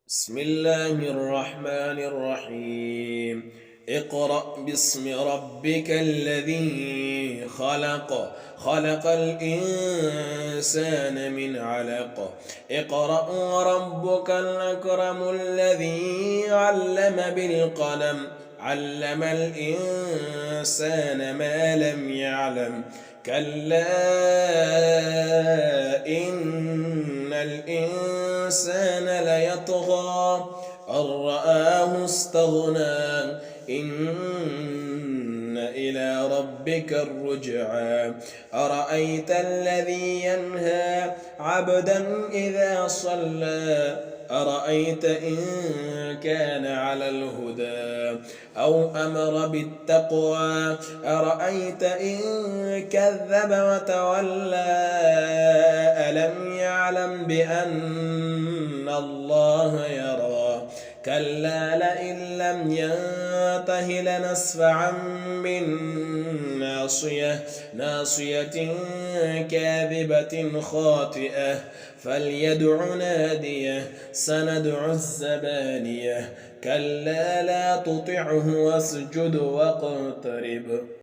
بسم الله الرحمن الرحيم. اقرأ باسم ربك الذي خلق. خلق الإنسان من علق. اقرأ وربك الأكرم الذي علم بالقلم. علم الإنسان ما لم يعلم. كلا إن الإنسان ليطغى أن رآه استغنى. إن إلى ربك الرجعى. أرأيت الذي ينهى عبدا إذا صلى. أرأيت إن كان على الهدى أو أمر بالتقوى. أرأيت إن كذب وتولى. ألم يعلم بأن الله يرى. كلا لئن لم ينته لنسفعا بالناصية. ناصية كاذبة خاطئة. فليدع ناديه. سندع الزبانية. كلا لا تطعه واسجد واقترب.